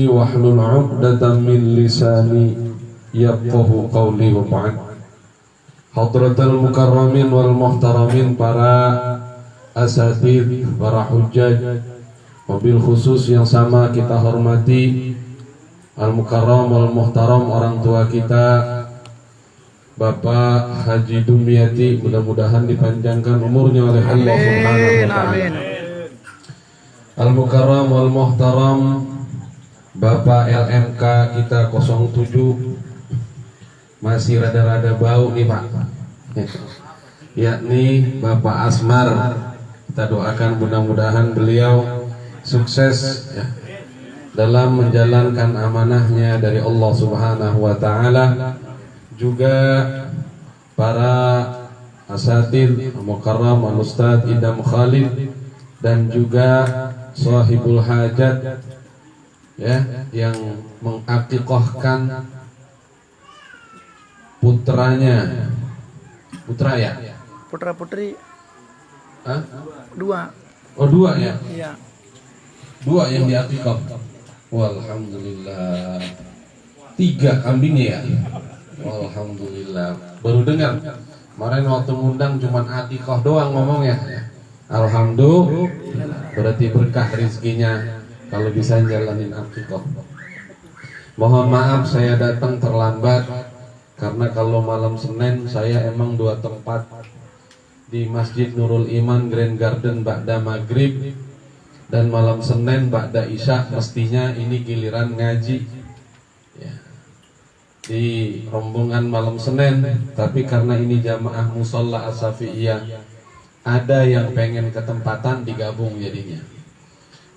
Wahlul 'uqdatam min lisani yafqahu qawli wa ba'd. Hadratul mukarramin wal muhtaramin, para asatidz, para hujjaj, mobil khusus yang sama kita hormati al mukarram wal muhtaram, orang tua kita Bapak Haji Dumyati, mudah-mudahan dipanjangkan umurnya oleh Allah Subhanahu wa ta'ala. Al mukarram wal muhtaram Bapak LMK kita 07, masih rada-rada bau nih Pak, yakni Bapak Asmar. Kita doakan mudah-mudahan beliau sukses ya, dalam menjalankan amanahnya dari Allah Subhanahu wa ta'ala. Juga para asatidz mukarram al-ustadz Idam Khalid, dan juga sahibul hajat ya, yang mengakikahkan putranya, putra ya, putra putri. Hah? Dua. Oh, dua ya? Iya. Dua yang diakikah. Walhamdulillah. 3 kambingnya ya. Alhamdulillah. Baru dengar kemarin waktu ngundang cuman akikah doang ngomongnya. Alhamdulillah. Berarti berkah rezekinya kalau bisa jalanin akikah. Mohon maaf saya datang terlambat, karena kalau malam Senin saya emang 2 tempat di Masjid Nurul Iman Grand Garden ba'da maghrib, dan malam Senin ba'da isya mestinya ini giliran ngaji ya, di rombongan malam Senin. Tapi karena ini jamaah Musholla As-Safi'iyah, ada yang pengen ketempatan digabung jadinya.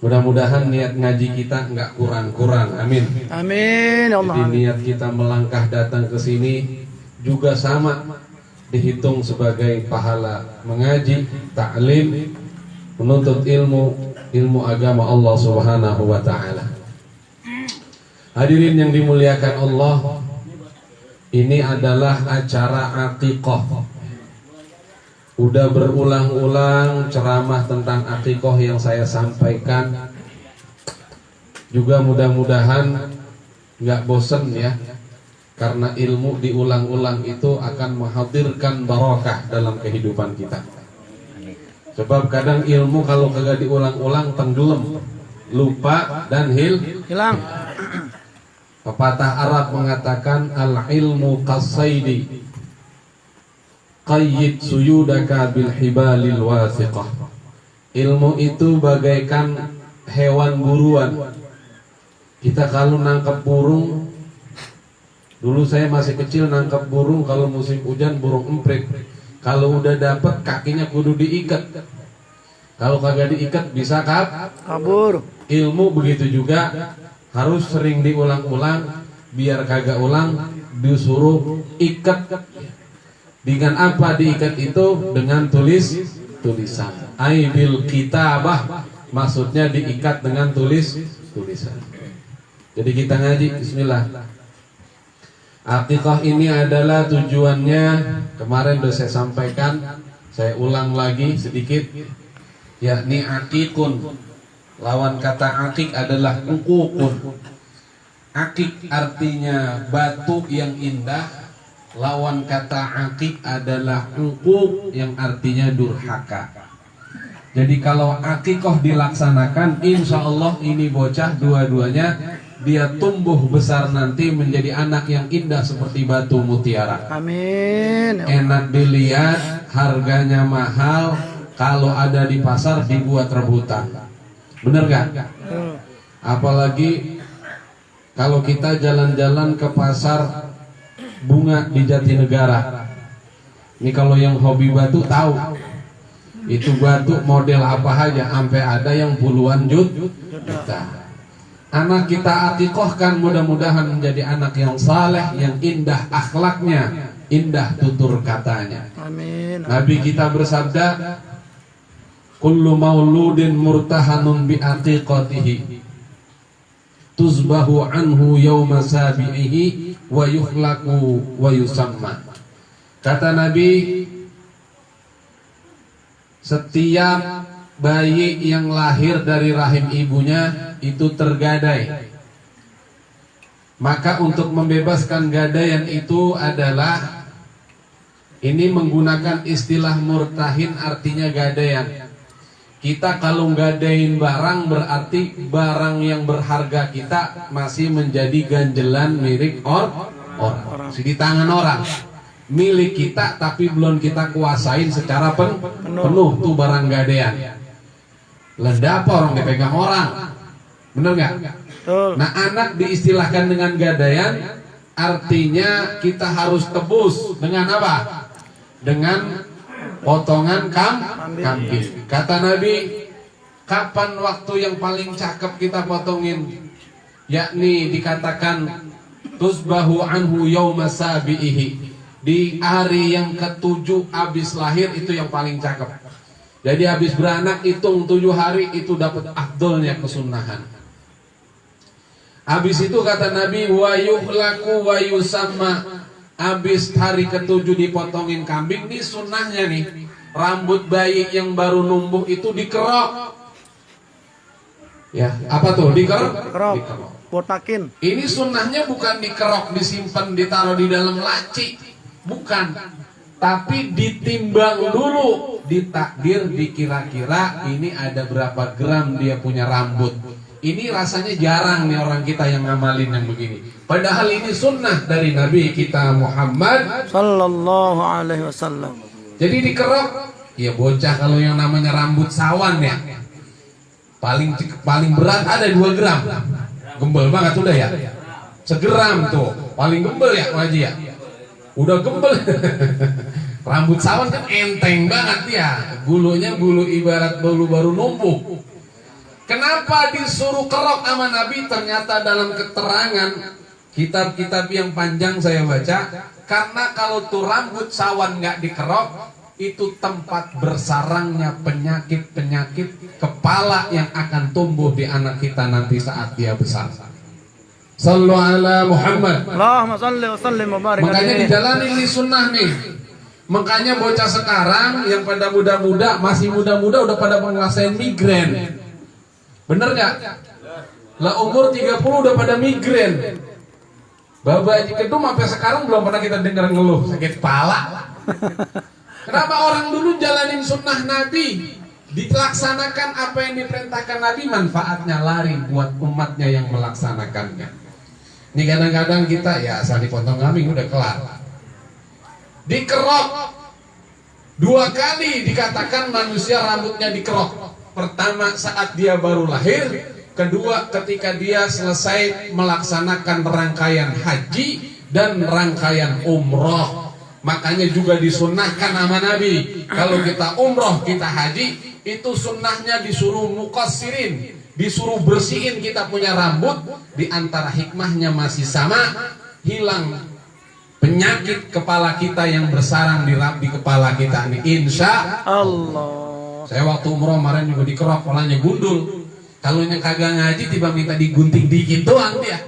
Mudah-mudahan niat ngaji kita nggak kurang-kurang, amin. Amin ya Allah. Jadi niat kita melangkah datang ke sini juga sama, dihitung sebagai pahala mengaji, ta'lim, menuntut ilmu agama Allah Subhanahu wa ta'ala. Hadirin yang dimuliakan Allah, ini adalah acara akikah. Udah berulang-ulang ceramah tentang akikah yang saya sampaikan. Juga mudah-mudahan nggak bosen ya, karena ilmu diulang-ulang itu akan menghadirkan barakah dalam kehidupan kita. Sebab kadang ilmu kalau kagak diulang-ulang tenggelam, lupa dan hilang. Pepatah Arab mengatakan al-ilmu qas-saidi qayyid suyudaka bil hibalil wathiqah. Ilmu itu bagaikan hewan buruan. Kita kalau nangkap burung, dulu saya masih kecil nangkap burung, kalau musim hujan burung emprit, kalau udah dapet kakinya kudu diikat. Kalau kagak diikat bisa kabur. Ilmu begitu juga, harus sering diulang-ulang. Biar kagak ulang disuruh ikat. Dengan apa diikat itu? Dengan tulisan. Aibil kitabah, maksudnya diikat dengan tulisan. Jadi kita ngaji, bismillah. Akikah ini adalah tujuannya, kemarin sudah saya sampaikan, saya ulang lagi sedikit, yakni akikun. Lawan kata akik adalah ukukun. Akik artinya batu yang indah. Lawan kata akik adalah ukuk yang artinya durhaka. Jadi kalau akikah dilaksanakan, insya Allah ini bocah dua-duanya dia tumbuh besar nanti menjadi anak yang indah seperti batu mutiara. Amin. Enak dilihat, harganya mahal, kalau ada di pasar dibuat rebutan. Bener gak? Apalagi kalau kita jalan-jalan ke pasar bunga di Jatinegara. Ini kalau yang hobi batu tahu, itu batu model apa aja, sampai ada yang puluhan juta. Anak kita akikahkan, mudah-mudahan menjadi anak yang saleh, yang indah akhlaknya, indah tutur katanya. Amin. Nabi kita bersabda, kullu mauludin murtahanun bi aqiqatihi tuzbahu anhu yawma sabi'ihi wa yuhlaku wa yusamma. Kata Nabi, setiap bayi yang lahir dari rahim ibunya itu tergadai Maka untuk membebaskan gadaian itu adalah ini menggunakan istilah murtahin, artinya gadaian. Kita kalau gadain barang berarti barang yang berharga kita masih menjadi ganjelan milik orang, masih di tangan orang. Milik kita tapi belum kita kuasain secara penuh tuh barang gadaian. Leda apa orang dipegang orang, bener nggak? Nah, anak diistilahkan dengan gadaian, artinya kita harus tebus dengan apa? Dengan potongan kambing. Kata Nabi, kapan waktu yang paling cakep kita potongin? Yakni dikatakan tusbahu anhu yauma sabihi. Di hari yang ke-7 habis lahir itu yang paling cakep. Jadi habis beranak hitung 7 hari itu dapat afdolnya kesunahan. Habis itu kata Nabi wa yuhlaku wa yusamma. Habis hari ke-7 dipotongin kambing, nih sunnahnya nih. Rambut bayi yang baru numbuh itu dikerok. Ya, apa tuh? Dikerok. Botakin. Ini sunnahnya bukan dikerok, disimpan, ditaruh di dalam laci. Bukan. Tapi ditimbang dulu, ditakdir, dikira-kira ini ada berapa gram dia punya rambut. Ini rasanya jarang nih orang kita yang ngamalin yang begini. Padahal ini sunnah dari Nabi kita Muhammad Sallallahu alaihi wasallam. Jadi dikerok, ya bocah kalau yang namanya rambut sawan ya, paling berat ada 2 gram. Gembel banget udah ya. Segeram tuh, paling gembel ya Pak Haji ya. Udah gembel. Rambut sawan kan enteng banget ya. Bulunya bulu ibarat bulu baru numbuh. Kenapa disuruh kerok sama Nabi? Ternyata dalam keterangan kitab-kitab yang panjang saya baca, karena kalau tuh rambut sawan nggak dikerok, itu tempat bersarangnya penyakit-penyakit kepala yang akan tumbuh di anak kita nanti saat dia besar. Sallu ala Muhammad. Allahumma salli wa sallim wa barik. Makanya dijalani ini sunnah nih. Makanya bocah sekarang yang pada muda-muda, masih muda-muda udah pada ngerasain migrain. Bener nggak? Lah umur 30 udah pada migrain. Baba Haji Kedum sampai sekarang belum pernah kita dengar ngeluh sakit kepala. Kenapa orang dulu jalanin sunnah Nabi, dilaksanakan apa yang diperintahkan Nabi, manfaatnya lari buat umatnya yang melaksanakannya. Ini kadang-kadang kita ya asal dipotong kambing udah kelar. Dikerok 2 kali dikatakan manusia rambutnya dikerok. Pertama saat dia baru lahir, kedua ketika dia selesai melaksanakan rangkaian haji dan rangkaian umroh. Makanya juga disunnahkan sama Nabi, kalau kita umroh, kita haji, itu sunnahnya disuruh muqassirin, disuruh bersihin kita punya rambut. Di antara hikmahnya masih sama, hilang penyakit kepala kita yang bersarang di kepala kita nih, insya Allah. Saya waktu umroh kemarin juga dikerok, kepalanya gundul. Kalau yang kagak ngaji tiba minta digunting dikit doang dia.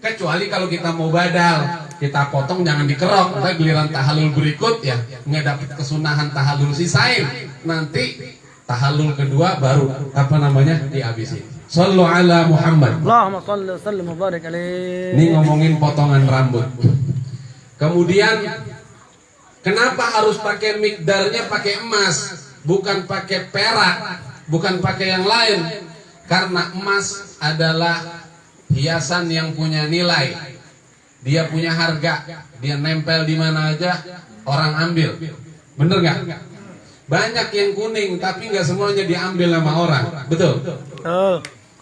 Kecuali kalau kita mau badal, kita potong jangan dikerok. Nanti giliran tahalul berikut ya nggak dapat kesunahan tahalul sisain. Nanti tahalul kedua baru apa namanya dihabisin. Sallu ala Muhammad. Allahumma salli wa sallim wa barik alaihi. Ini ngomongin potongan rambut. Kemudian kenapa harus pakai mikdarnya pakai emas? Bukan pakai perak, bukan pakai yang lain. Karena emas adalah hiasan yang punya nilai. Dia punya harga. Dia nempel di mana aja orang ambil. Bener nggak? Banyak yang kuning tapi nggak semuanya diambil sama orang. Betul?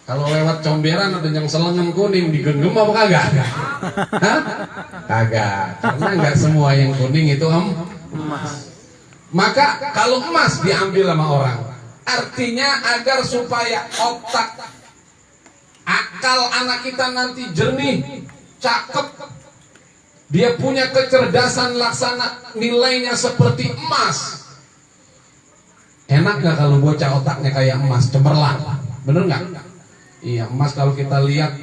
Kalau lewat comberan ada yang selengan kuning digenggam apa kagak? Hah? Kagak. Karena nggak semua yang kuning itu emas. Maka kalau emas diambil sama orang, artinya agar supaya otak, akal anak kita nanti jernih, cakep, dia punya kecerdasan laksana, nilainya seperti emas. Enak gak kalau bocah otaknya kayak emas, cemerlang? Bener gak? Iya, emas kalau kita lihat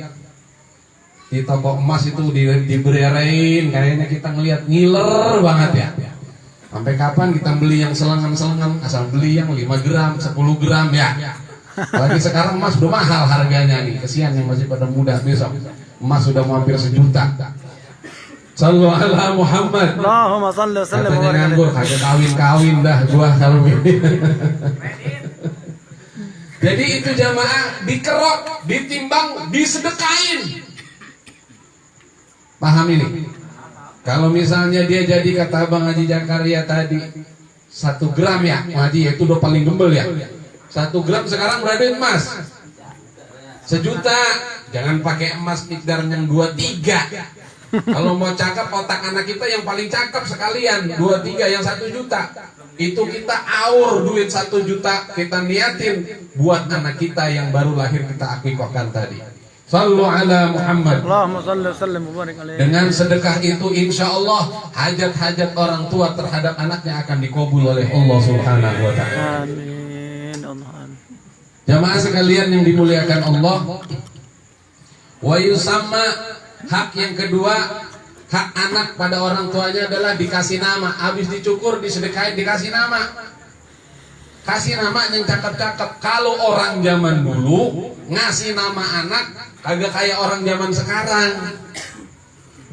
di toko emas itu dibererin, kayaknya kita ngelihat ngiler banget ya. Sampai kapan kita beli yang selengan-selengan, asal beli yang 5 gram, 10 gram ya. Lagi sekarang emas udah mahal harganya nih. Kesian yang masih pada muda besok. Emas sudah mau hampir 1 juta. Sallu ala Muhammad. Allahumma salli wa sallim wa Katanya barik nganggur, alaihi. kagak kawin dah gua kalau ini. Jadi itu jamaah dikerok, ditimbang, disedekain. Paham ini? Kalau misalnya dia jadi kata Abang Haji Jakaria tadi 1 gram ya, Haji itu udah paling gembel ya. 1 gram sekarang berada emas 1 juta. Jangan pakai emas mikdar yang 2-3. Kalau mau cakep otak anak kita yang paling cakep sekalian 2-3 yang 1 juta. Itu kita aur duit 1 juta, kita niatin buat anak kita yang baru lahir kita akikahkan tadi. Sallu ala Muhammad. Allahumma salli wa sallim wa barik alaihi. Dengan sedekah itu insya Allah hajat-hajat orang tua terhadap anaknya akan dikabul oleh Allah Subhanahu wa ta'ala. Amin. Allah. Jamaah sekalian yang dimuliakan Allah, wa yusamma, hak yang kedua, hak anak pada orang tuanya adalah dikasih nama. Habis dicukur, disedekahin, dikasih nama. Kasih nama yang cakep-cakep. Kalau orang zaman dulu ngasih nama anak kagak kayak orang zaman sekarang.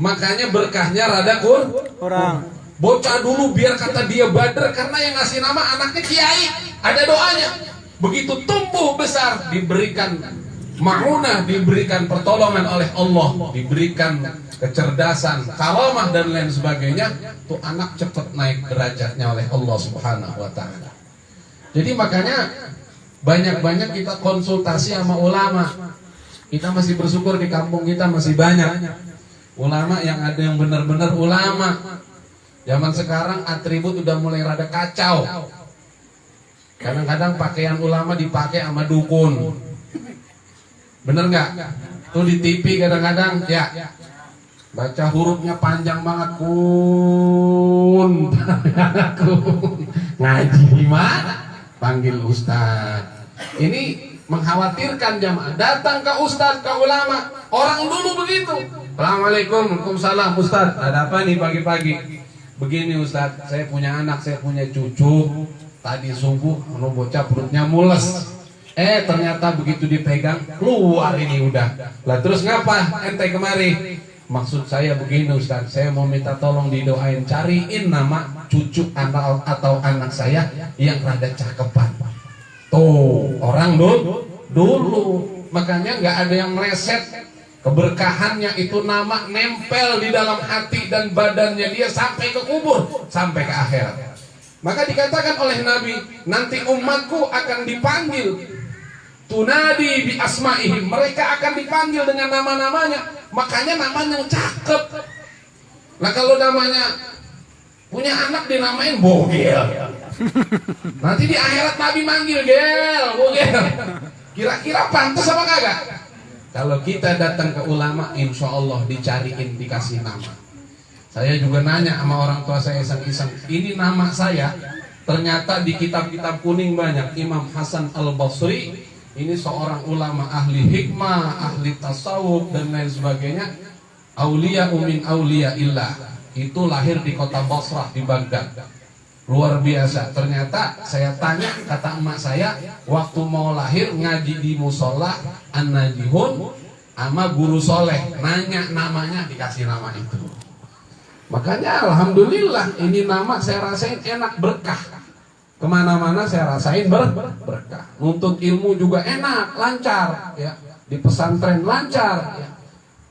Makanya berkahnya rada Kurang. Bocah dulu biar kata dia badar karena yang ngasih nama anaknya kiai. Ada doanya. Begitu tumbuh besar diberikan ma'unah, diberikan pertolongan oleh Allah, diberikan kecerdasan, karamah dan lain sebagainya, tuh anak cepat naik derajatnya oleh Allah Subhanahu wa ta'ala. Jadi makanya banyak-banyak kita konsultasi sama ulama. Kita masih bersyukur di kampung kita masih banyak ulama yang ada yang benar-benar ulama. Zaman sekarang atribut udah mulai rada kacau. Kadang-kadang pakaian ulama dipakai sama dukun. Bener nggak? Tuh di TV kadang-kadang ya baca hurufnya panjang banget, kun. Ngaji di mana? Panggil ustaz. Ini mengkhawatirkan jamaah. Datang ke ustaz, ke ulama. Orang dulu begitu. Assalamualaikum, waalaikumsalam ustaz. Ada apa nih pagi-pagi? Begini ustaz, saya punya anak, saya punya cucu. Tadi subuh, bocah perutnya mules. Ternyata begitu dipegang, keluar ini udah. Lah terus ngapa ente kemari? Maksud saya begini ustaz, saya mau minta tolong didoain, cariin nama cucu anak atau anak saya yang rada cakepan. Tuh, orang dulu. Makanya nggak ada yang meleset. Keberkahannya itu nama nempel di dalam hati dan badannya dia sampai ke kubur, sampai ke akhirat. Maka dikatakan oleh Nabi, nanti umatku akan dipanggil tunadi bi asma'ihim, mereka akan dipanggil dengan nama-namanya. Makanya namanya cakep. Nah kalau namanya punya anak dinamain bogel, nanti di akhirat Nabi manggil bogel. Kira-kira pantas apa kagak? Kalau kita datang ke ulama, insya Allah dicariin, dikasih nama. Saya juga nanya sama orang tua saya iseng-iseng, ini nama saya ternyata di kitab-kitab kuning banyak. Imam Hasan Al-Basri, ini seorang ulama ahli hikmah, ahli tasawuf dan lain sebagainya. Aulia min aulia illah. Itu lahir di kota Basrah di Baghdad. Luar biasa. Ternyata saya tanya, kata emak saya, waktu mau lahir ngaji di musola An-Najihun sama guru soleh, nanya namanya, dikasih nama itu. Makanya alhamdulillah ini nama saya rasain enak, berkah. Kemana-mana saya rasain berkah. Nuntut ilmu juga enak, lancar ya. Di pesantren lancar ya.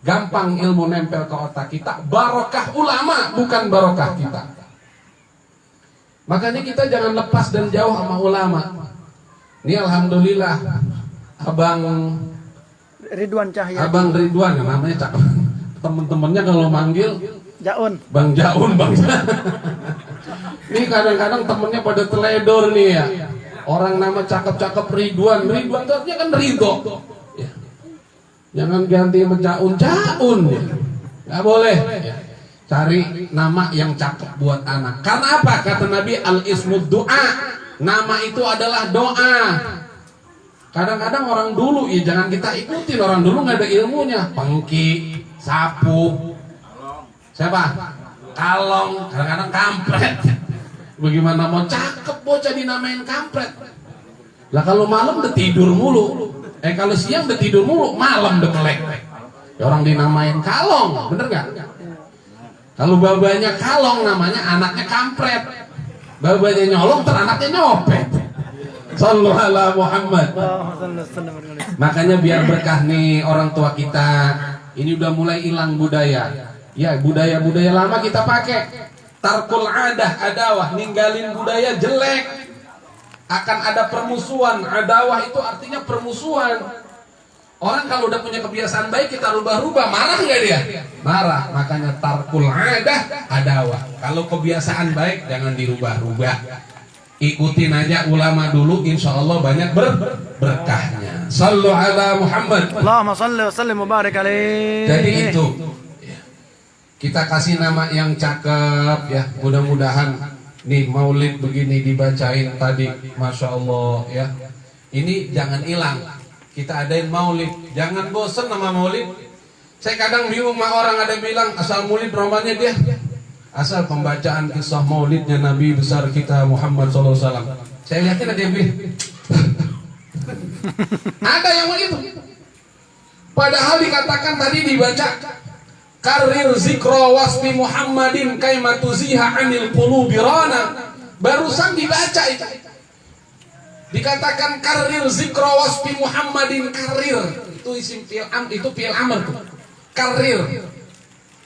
Gampang ilmu nempel ke otak kita. Barokah ulama, bukan barokah kita. Makanya kita jangan lepas dan jauh sama ulama. Ini alhamdulillah Abang Ridwan Cahya. Abang Ridwan namanya cakep. Temen-temennya kalau manggil Jaun. Bang Jaun, Bang. Ini kadang-kadang temennya pada teledor nih ya. Orang nama cakep-cakep Ridwan. Ridwan itu artinya kan Ridho ya. Jangan ganti sama Jaun ya. Gak boleh ya. Cari nama yang cakep buat anak. Karena apa? Kata Nabi, al-ismud doa. Nama itu adalah doa. Kadang-kadang orang dulu, ya jangan kita ikutin. Orang dulu gak ada ilmunya. Pengki, sapu, siapa? Kalong, kadang-kadang kampret. Bagaimana mau cakep bocah dinamain kampret? Lah kalau malam udah tidur mulu. Kalau siang udah tidur mulu, malam udah melek. Ya orang dinamain kalong, bener nggak? Kalau babanya kalong namanya anaknya kampret. Babanya nyolong teranaknya nyopet. Sallallahu ala Muhammad. Makanya biar berkah nih orang tua kita. Ini udah mulai hilang budaya. Ya budaya-budaya lama kita pakai. Tarkul adah, adawah, ninggalin budaya jelek. Akan ada permusuhan. Adawah itu artinya permusuhan. Orang kalau udah punya kebiasaan baik kita rubah-rubah, marah nggak dia? Marah. Makanya tarkul adah, adawah. Kalau kebiasaan baik jangan dirubah-rubah. Ikutin aja ulama dulu, insya Allah banyak berkahnya. Sallu ala Muhammad. Allahumma salli wa sallim wa barik alaihi. Jadi itu kita kasih nama yang cakep ya. Mudah-mudahan nih maulid begini dibacain tadi, masya Allah ya. Ini jangan hilang. Kita adain maulid, jangan bosen sama maulid. Saya kadang bingung sama orang ada bilang asal maulid romannya dia. Asal pembacaan kisah maulidnya Nabi besar kita Muhammad SAW. Saya lihatin ada yang bilang ada yang begitu. Padahal dikatakan tadi dibaca karir zikra wasfi Muhammadin kaimatuziha anil qulubi rana. Barusan dibaca itu. Dikatakan karir zikra wasfi Muhammadin, karir itu isim fi'il itu fi'il amr tuh. Karir.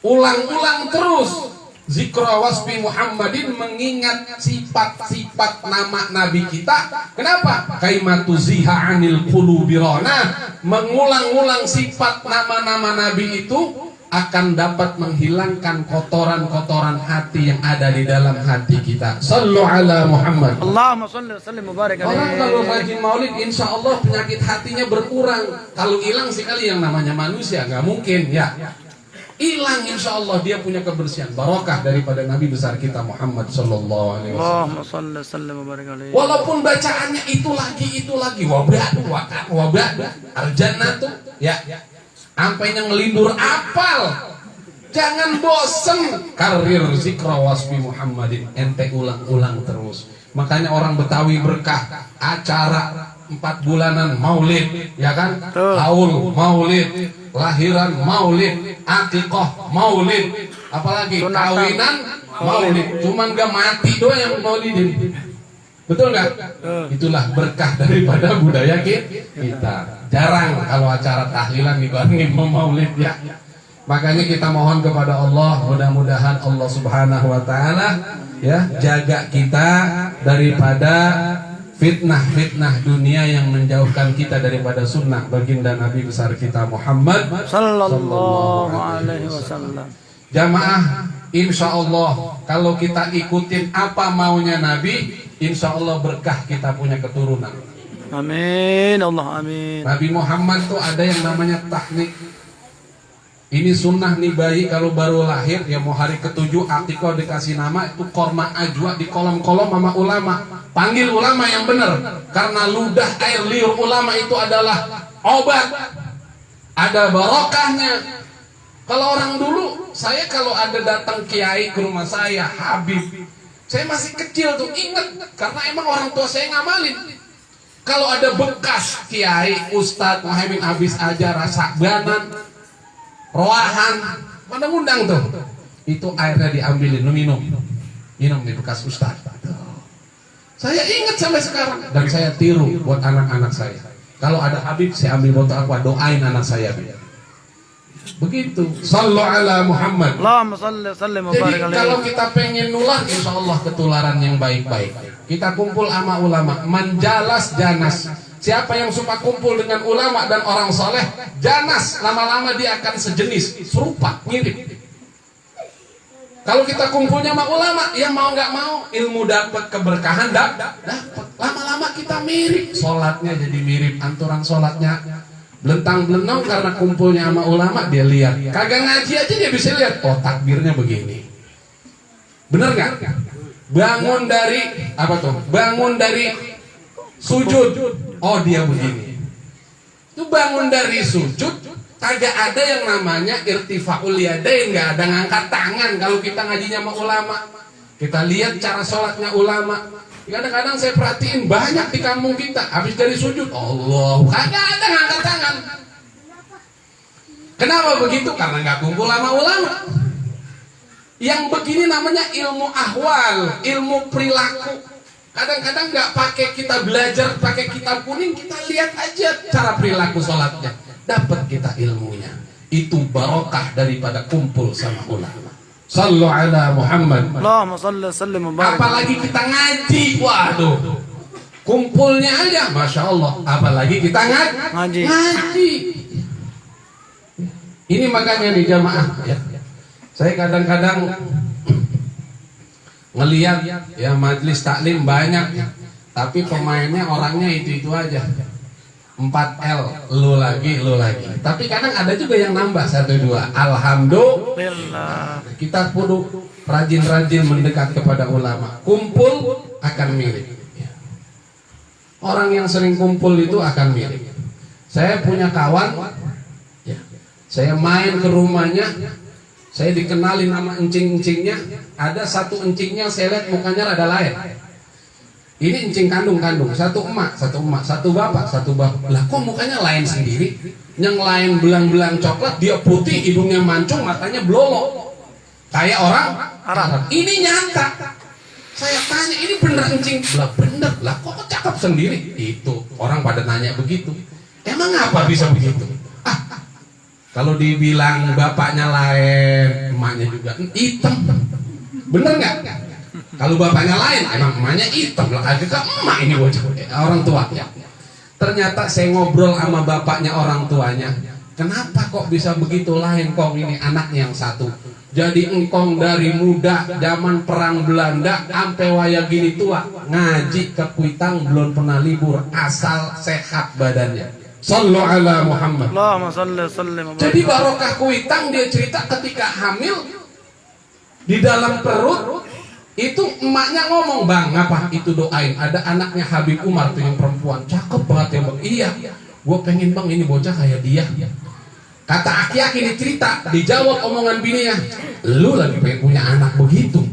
Ulang-ulang terus. Zikra wasfi Muhammadin, mengingat sifat-sifat nama Nabi kita. Kenapa? Kaimatuziha anil qulubi rana. Mengulang-ulang sifat nama-nama Nabi itu akan dapat menghilangkan kotoran-kotoran hati yang ada di dalam hati kita. Sallu ala Muhammad. Allahumma salli wa sallim wa barik alaihi. Orang kalau rajin maulid, insya Allah penyakit hatinya berkurang. Kalau hilang sekali yang namanya manusia, nggak mungkin ya. Hilang insya Allah dia punya kebersihan, barokah daripada Nabi besar kita Muhammad Sallallahu Alaihi Wasallam. Allahumma salli wa sallim wa barik alaihi. Walaupun bacaannya itu lagi, wabadu, al-jannah tuh, ya. Sampai yang ngelindur apal. Jangan bosen. Karir zikra wasfi Muhammadin, ente ulang-ulang terus. Makanya orang Betawi berkah, acara 4 bulanan maulid, ya kan? Haul maulid, lahiran maulid, akikah maulid, apalagi kawinan maulid. Cuman gak mati doang yang maulidin. Betul nggak? Itulah berkah daripada budaya kita. Jarang kalau acara tahlilan dibarengin maulid ya. Makanya kita mohon kepada Allah, mudah-mudahan Allah Subhanahu wa taala ya jaga kita daripada fitnah-fitnah dunia yang menjauhkan kita daripada sunnah baginda Nabi besar kita Muhammad sallallahu alaihi wasallam. Jamaah, insya Allah kalau kita ikutin apa maunya Nabi, insya Allah berkah kita punya keturunan. Amin, Allah amin. Nabi Muhammad tuh ada yang namanya tahnik. Ini sunnah nih bayi kalau baru lahir ya mau hari ke-7 akikah dikasih nama itu korma ajwa di kolom-kolom sama ulama. Panggil ulama yang benar karena ludah air liur ulama itu adalah obat. Ada barokahnya. Kalau orang dulu saya kalau ada datang kiai ke rumah saya, Habib, saya masih kecil tuh inget karena emang orang tua saya ngamalin. Kalau ada bekas kiai, ustadz, muhaimin habis aja rasa banan, roahan, mana ngundang tuh, itu airnya diambilin, lu minum di bekas ustadz. Saya ingat sampai sekarang dan saya tiru buat anak-anak saya. Kalau ada Habib saya ambil botol aqua, doain anak saya. Begitu. Sallu ala Muhammad. Allahumma salli wa sallim wa barik Jadi alaihi. kalau kita pengen nular, insya Allah ketularan yang baik-baik. Kita kumpul sama ulama, manjalas janas. Siapa yang suka kumpul dengan ulama dan orang soleh, janas, lama-lama dia akan sejenis, serupa, mirip. Kalau kita kumpulnya sama ulama, yang mau nggak mau, ilmu dapat, keberkahan dapat. Lama-lama kita mirip, sholatnya jadi mirip, anturan sholatnya belentang-belentang karena kumpulnya sama ulama, dia lihat. Kagak ngaji aja dia bisa lihat, oh takbirnya begini. Bener nggak? Bangun dari apa tuh? Bangun dari sujud, oh dia begini. Itu bangun dari sujud, kagak ada yang namanya irtifaul yadain, nggak ada ngangkat tangan kalau kita ngajinya sama ulama. Kita lihat cara sholatnya ulama. Kadang-kadang saya perhatiin banyak di kampung kita habis dari sujud, Allah, kagak ada ngangkat tangan. Kenapa begitu? Karena nggak kumpul sama ulama. Yang begini namanya ilmu ahwal, ilmu perilaku. Kadang-kadang nggak pakai kita belajar, pakai kitab kuning, kita lihat aja cara perilaku sholatnya. Dapat kita ilmunya. Itu barokah daripada kumpul sama ulama. Sallu ala Muhammad. Allahumma salli sallim wa barik. Apalagi kita ngaji, waduh. Kumpulnya aja, masya Allah. Apalagi kita ngaji. Ini makanya di jamaah. Ya. Saya kadang-kadang ngelihat ya majelis taklim banyak, tapi pemainnya orangnya itu aja. 4L, lu lagi. Tapi kadang ada juga yang nambah 1-2. Alhamdulillah. Kita kudu rajin-rajin mendekat kepada ulama. Kumpul akan mirip. Orang yang sering kumpul itu akan mirip. Saya punya kawan, ya, saya main ke rumahnya, saya dikenalin nama encing-encingnya. Ada satu encingnya saya lihat mukanya rada lain. Ini encing kandung, satu emak, satu bapak. Lah kok mukanya lain sendiri? Yang lain belang-belang coklat, dia putih, hidungnya mancung, matanya blolok. Kayak orang Arab. Ini nyata. Saya tanya, ini bener encing? Lah bener, lah kok cakep sendiri? Itu, orang pada nanya begitu. Emang apa bisa begitu? Kalau dibilang bapaknya lain, emaknya juga hitam. Bener nggak? Kalau bapaknya lain, emang emaknya hitam. Lah kagak emak ini bocah, orang tua ya. Ternyata saya ngobrol sama bapaknya orang tuanya. Kenapa kok bisa begitu lain kong ini anaknya yang satu? Jadi engkong dari muda zaman perang Belanda sampai waya gini tua ngaji ke Kuitang belum pernah libur asal sehat badannya. Sallu ala Muhammad. Allahumma salli sallim. Jadi barokah Kuitang dia cerita ketika hamil di dalam perut itu emaknya ngomong, "Bang, ngapa itu doain ada anaknya Habib Umar tuh yang perempuan cakep banget ya Bang." Iya, gue pengen Bang ini bocah kayak dia. Kata aki-aki ini cerita, dijawab omongan bininya, "Lu lagi pengen punya anak begitu?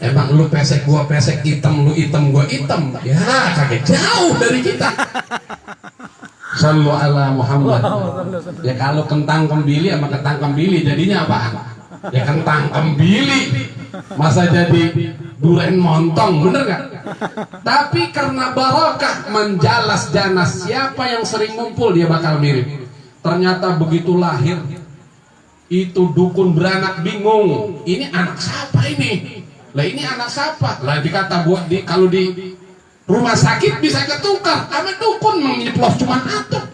Emang lu pesek gua pesek, hitam lu hitam gua hitam? Ya kagak jauh dari kita." Sallu ala Muhammad. Ya kalau kentang kembili sama kentang kembili jadinya apa? Ya kentang kembili. Masa jadi duren montong, bener gak? Tapi karena barokah menjalas janas, siapa yang sering ngumpul dia bakal mirip. Ternyata begitu lahir itu dukun beranak bingung, ini anak siapa ini? Lah ini anak siapa? Lah dikata buat kalau di rumah sakit bisa ketukar, sama dukun menyeplos cuma atap.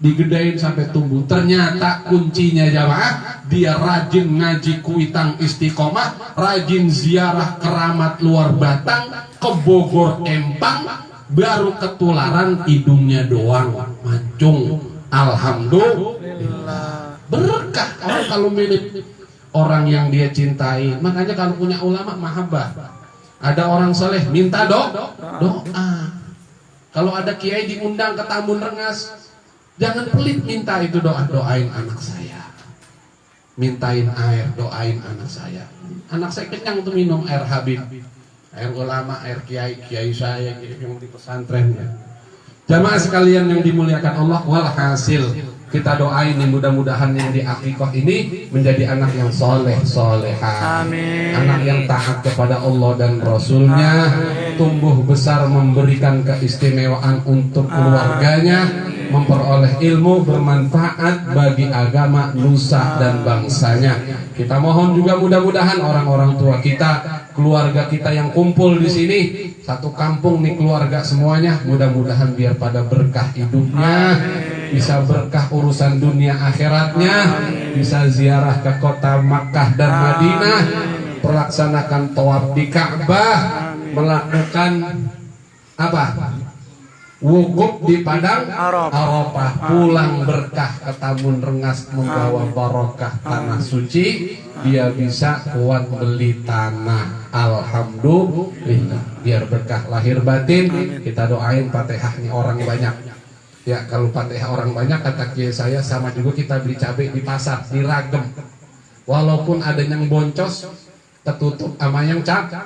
Digedain sampai tumbuh. Ternyata kuncinya jamaah, dia rajin ngaji Kuitang istiqomah, rajin ziarah keramat luar Batang, ke Bogor Empang, baru ketularan hidungnya doang mancung. Alhamdulillah. Berkah orang kalau mirip orang yang dia cintai. Makanya kalau punya ulama mahabbah. Ada orang soleh minta doa. Kalau ada kiai diundang ke Tambun Rengas, jangan pelit minta itu doa. Doain anak saya. Mintain air, doain anak saya. Anak saya kenyang tuh minum air Habib, air ulama, air kiai saya yang di pesantren ya. Jamaah sekalian yang dimuliakan Allah, walhasil kita doain nih mudah-mudahan yang di akikah ini menjadi anak yang soleh solehah, anak yang taat kepada Allah dan Rasulnya, tumbuh besar memberikan keistimewaan untuk keluarganya, memperoleh ilmu bermanfaat bagi agama, nusa dan bangsanya. Kita mohon juga mudah-mudahan orang-orang tua kita, keluarga kita yang kumpul di sini, satu kampung nih keluarga semuanya, mudah-mudahan biar pada berkah hidupnya, bisa berkah urusan dunia akhiratnya, bisa ziarah ke kota Makkah dan Madinah, melaksanakan tawaf di Ka'bah, melakukan apa? Wukuf di padang Arafah, pulang berkah ke Tambun Rengas membawa barokah tanah suci, dia bisa kuat beli tanah. Alhamdulillah, biar berkah lahir batin. Kita doain Fatihahnya orang banyak. Ya kalau Fatihah orang banyak kata kiai saya sama juga kita beli cabai di pasar, diragem. Walaupun ada yang boncos, tertutup sama yang cakep.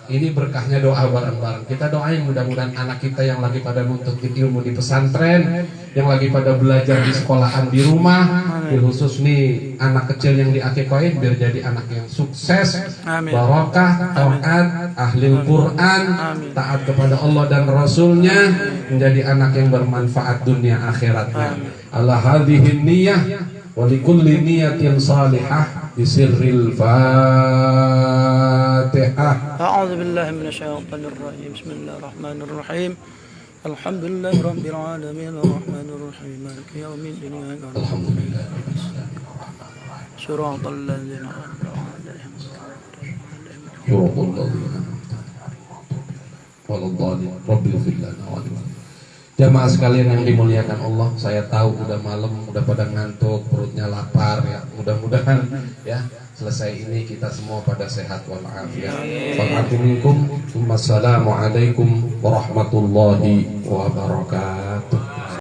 Ini berkahnya doa bareng-bareng. Kita doain mudah-mudahan anak kita yang lagi pada nuntut ilmu di pesantren yang lagi pada belajar di sekolahan di rumah, khusus nih anak kecil yang diakikahin biar jadi anak yang sukses, Amin. barokah, taat, ahli Quran, Amin. taat kepada Allah dan Rasulnya, menjadi anak yang bermanfaat dunia akhiratnya. Ala hadhihi niyyah wa likulli niyatin salihah bisirril Fatihah. أعوذ بالله من الشيطان الرجيم بسم الله الرحمن الرحيم الحمد لله رب العالمين الرحمن الرحيم مالك يوم الدين إياك نعبد Alhamdulillah. صراط الذين أنعمت عليهم Jamaah sekalian yang dimuliakan Allah, saya tahu udah malam, udah pada ngantuk, perutnya lapar ya. Mudah-mudahan ya selesai ini kita semua pada sehat walafiat. Wassalamualaikum warahmatullahi wabarakatuh.